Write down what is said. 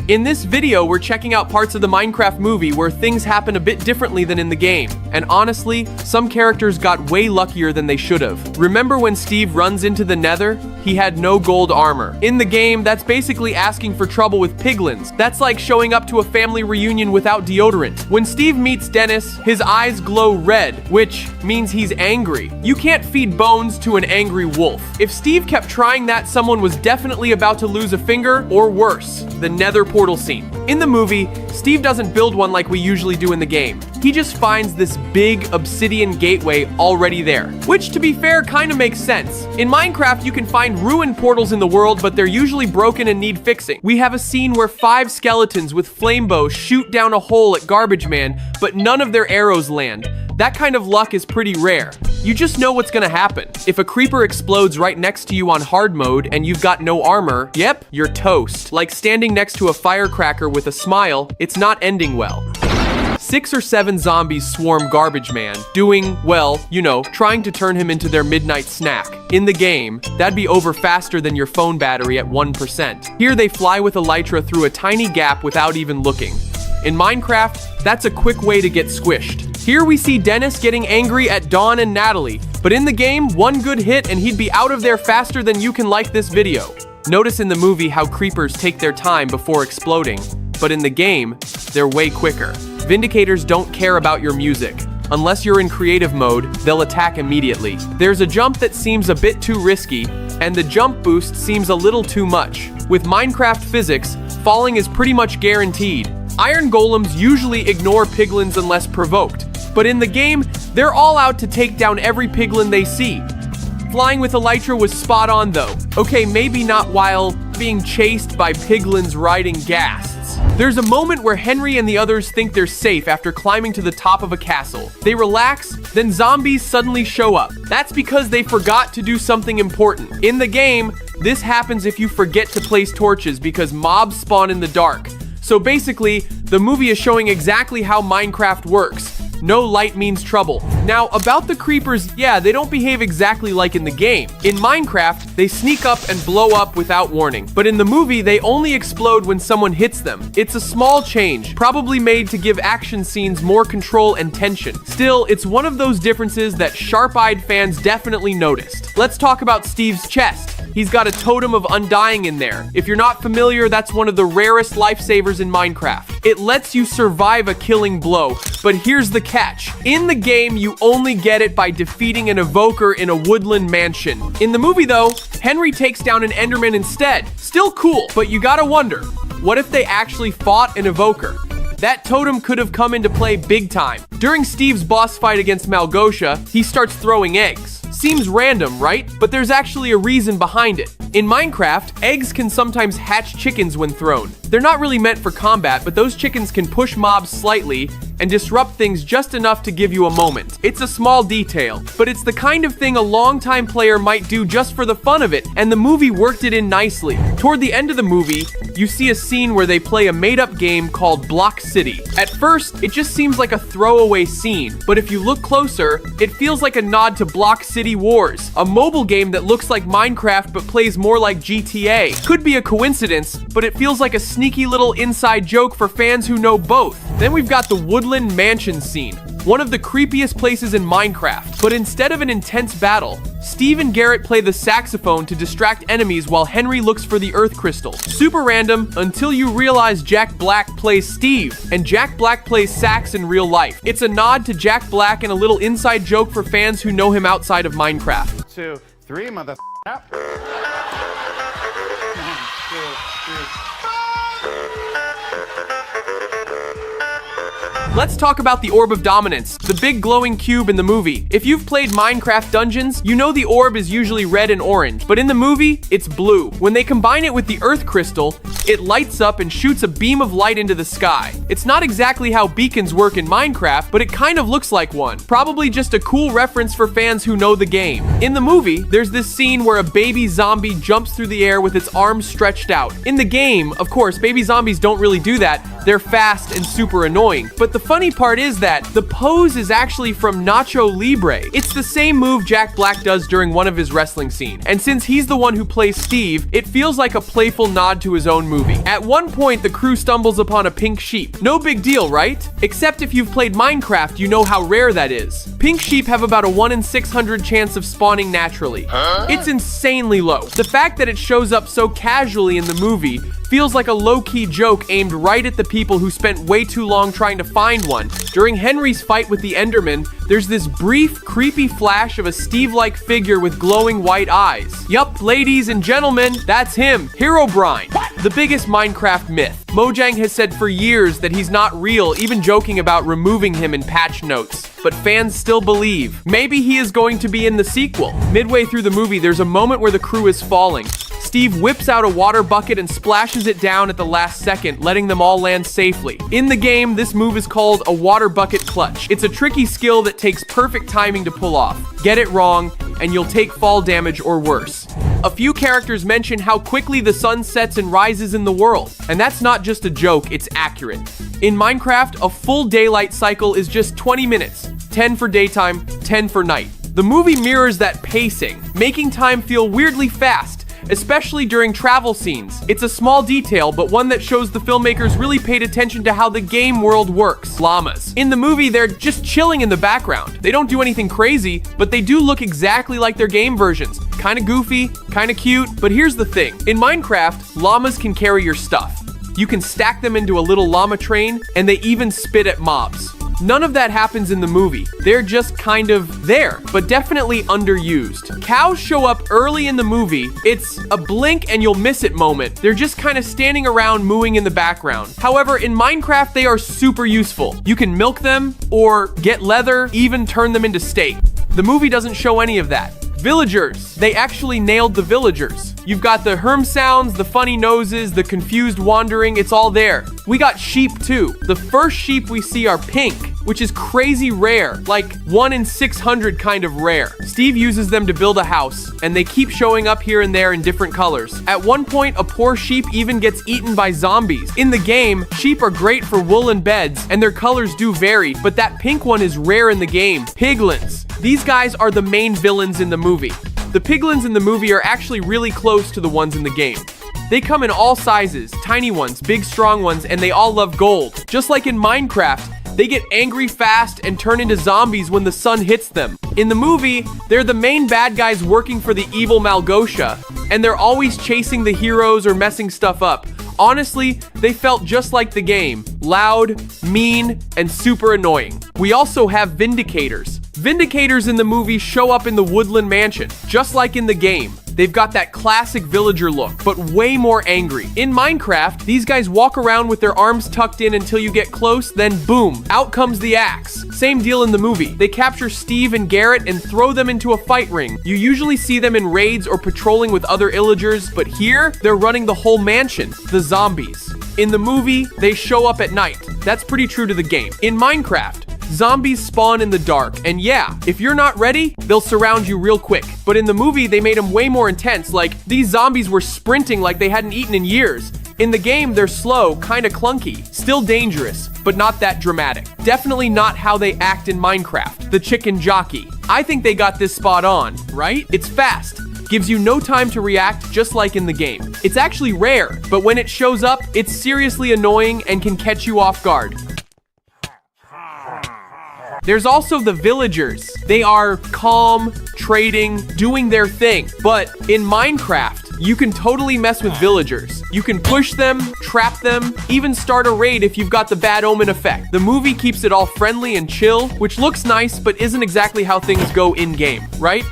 In this video, we're checking out parts of the Minecraft movie where things happen a bit differently than in the game. And honestly, some characters got way luckier than they should have. Remember when Steve runs into the Nether? He had no gold armor. In the game, that's basically asking for trouble with piglins. That's like showing up to a family reunion without deodorant. When Steve meets Dennis, his eyes glow red, which means he's angry. You can't feed bones to an angry wolf. If Steve kept trying that, someone was definitely about to lose a finger, or worse, the Nether portal scene. In the movie, Steve doesn't build one like we usually do in the game. He just finds this big obsidian gateway already there, which to be fair kind of makes sense. In Minecraft, you can find ruined portals in the world, but they're usually broken and need fixing. We have a scene where 5 skeletons with flame bows shoot down a hole at Garbage Man, but none of their arrows land. That kind of luck is pretty rare. You just know what's gonna happen. If a creeper explodes right next to you on hard mode and you've got no armor, yep, you're toast. Like standing next to a firecracker with a smile, it's not ending well. 6 or 7 zombies swarm Garbage Man, doing, well, you know, trying to turn him into their midnight snack. In the game, that'd be over faster than your phone battery at 1%. Here they fly with elytra through a tiny gap without even looking. In Minecraft, that's a quick way to get squished. Here we see Dennis getting angry at Dawn and Natalie, but in the game, one good hit and he'd be out of there faster than you can like this video. Notice in the movie how creepers take their time before exploding, but in the game, they're way quicker. Vindicators don't care about your music. Unless you're in creative mode, they'll attack immediately. There's a jump that seems a bit too risky, and the jump boost seems a little too much. With Minecraft physics, falling is pretty much guaranteed. Iron golems usually ignore piglins unless provoked, but in the game, they're all out to take down every piglin they see. Flying with elytra was spot on though. Okay, maybe not while being chased by piglins riding ghasts. There's a moment where Henry and the others think they're safe after climbing to the top of a castle. They relax, then zombies suddenly show up. That's because they forgot to do something important. In the game, this happens if you forget to place torches because mobs spawn in the dark. So basically, the movie is showing exactly how Minecraft works. No light means trouble. Now, about the creepers, yeah, they don't behave exactly like in the game. In Minecraft, they sneak up and blow up without warning. But in the movie, they only explode when someone hits them. It's a small change, probably made to give action scenes more control and tension. Still, it's one of those differences that sharp-eyed fans definitely noticed. Let's talk about Steve's chest. He's got a totem of undying in there. If you're not familiar, that's one of the rarest lifesavers in Minecraft. It lets you survive a killing blow, but here's the catch. In the game, you only get it by defeating an evoker in a woodland mansion. In the movie though, Henry takes down an Enderman instead. Still cool, but you gotta wonder, what if they actually fought an evoker? That totem could have come into play big time. During Steve's boss fight against Malgosha, he starts throwing eggs. Seems random, right? But there's actually a reason behind it. In Minecraft, eggs can sometimes hatch chickens when thrown. They're not really meant for combat, but those chickens can push mobs slightly and disrupt things just enough to give you a moment. It's a small detail, but it's the kind of thing a longtime player might do just for the fun of it, and the movie worked it in nicely. Toward the end of the movie, you see a scene where they play a made-up game called Block City. At first, it just seems like a throwaway scene, but if you look closer, it feels like a nod to Block City Wars, a mobile game that looks like Minecraft but plays more like GTA. Could be a coincidence, but it feels like a sneaky little inside joke for fans who know both. Then we've got the Woodland Mansion scene, one of the creepiest places in Minecraft. But instead of an intense battle, Steve and Garrett play the saxophone to distract enemies while Henry looks for the Earth Crystal. Super random until you realize Jack Black plays Steve, and Jack Black plays sax in real life. It's a nod to Jack Black and a little inside joke for fans who know him outside of Minecraft. 2, 3, mother up. 1, 2, 3. Let's talk about the Orb of Dominance, the big glowing cube in the movie. If you've played Minecraft Dungeons, you know the orb is usually red and orange, but in the movie, it's blue. When they combine it with the Earth Crystal, it lights up and shoots a beam of light into the sky. It's not exactly how beacons work in Minecraft, but it kind of looks like one. Probably just a cool reference for fans who know the game. In the movie, there's this scene where a baby zombie jumps through the air with its arms stretched out. In the game, of course, baby zombies don't really do that. They're fast and super annoying. But the funny part is that the pose is actually from Nacho Libre. It's the same move Jack Black does during one of his wrestling scenes. And since he's the one who plays Steve, it feels like a playful nod to his own move. movie. At one point, the crew stumbles upon a pink sheep. No big deal, right? Except if you've played Minecraft, you know how rare that is. Pink sheep have about a 1 in 600 chance of spawning naturally. It's insanely low. The fact that it shows up so casually in the movie feels like a low-key joke aimed right at the people who spent way too long trying to find one. During Henry's fight with the Enderman, there's this brief, creepy flash of a Steve-like figure with glowing white eyes. Yup, ladies and gentlemen, that's him, Herobrine, the biggest Minecraft myth. Mojang has said for years that he's not real, even joking about removing him in patch notes. But fans still believe. Maybe he is going to be in the sequel. Midway through the movie, there's a moment where the crew is falling. Steve whips out a water bucket and splashes it down at the last second, letting them all land safely. In the game, this move is called a water bucket clutch. It's a tricky skill that takes perfect timing to pull off. Get it wrong, and you'll take fall damage or worse. A few characters mention how quickly the sun sets and rises in the world, and that's not just a joke, it's accurate. In Minecraft, a full daylight cycle is just 20 minutes, 10 for daytime, 10 for night. The movie mirrors that pacing, making time feel weirdly fast, especially during travel scenes. It's a small detail, but one that shows the filmmakers really paid attention to how the game world works. Llamas. In the movie, they're just chilling in the background. They don't do anything crazy, but they do look exactly like their game versions. Kinda goofy, kinda cute, but here's the thing. In Minecraft, llamas can carry your stuff. You can stack them into a little llama train, and they even spit at mobs. None of that happens in the movie. They're just kind of there, but definitely underused. Cows show up early in the movie. It's a blink and you'll miss it moment. They're just kind of standing around mooing in the background. However, in Minecraft, they are super useful. You can milk them or get leather, even turn them into steak. The movie doesn't show any of that. Villagers. They actually nailed the villagers. You've got the herm sounds, the funny noses, the confused wandering, it's all there. We got sheep too. The first sheep we see are pink, which is crazy rare, like 1 in 600 kind of rare. Steve uses them to build a house, and they keep showing up here and there in different colors. At one point, a poor sheep even gets eaten by zombies. In the game, sheep are great for woolen beds, and their colors do vary, but that pink one is rare in the game. Piglins. These guys are the main villains in the movie. The piglins in the movie are actually really close to the ones in the game. They come in all sizes, tiny ones, big strong ones, and they all love gold. Just like in Minecraft, they get angry fast and turn into zombies when the sun hits them. In the movie, they're the main bad guys working for the evil Malgosha, and they're always chasing the heroes or messing stuff up. Honestly, they felt just like the game. Loud, mean, and super annoying. We also have Vindicators. Vindicators in the movie show up in the Woodland Mansion, just like in the game. They've got that classic villager look, but way more angry. In Minecraft, these guys walk around with their arms tucked in until you get close, then boom, out comes the axe. Same deal in the movie. They capture Steve and Garrett and throw them into a fight ring. You usually see them in raids or patrolling with other illagers, but here, they're running the whole mansion, the zombies. In the movie, they show up at night. That's pretty true to the game. In Minecraft, zombies spawn in the dark, and yeah, if you're not ready, they'll surround you real quick. But in the movie, they made them way more intense, like these zombies were sprinting like they hadn't eaten in years. In the game, they're slow, kinda clunky, still dangerous, but not that dramatic. Definitely not how they act in Minecraft, the chicken jockey. I think they got this spot on, right? It's fast. Gives you no time to react, just like in the game. It's actually rare, but when it shows up, it's seriously annoying and can catch you off guard. There's also the villagers. They are calm, trading, doing their thing. But in Minecraft, you can totally mess with villagers. You can push them, trap them, even start a raid if you've got the bad omen effect. The movie keeps it all friendly and chill, which looks nice, but isn't exactly how things go in-game, right?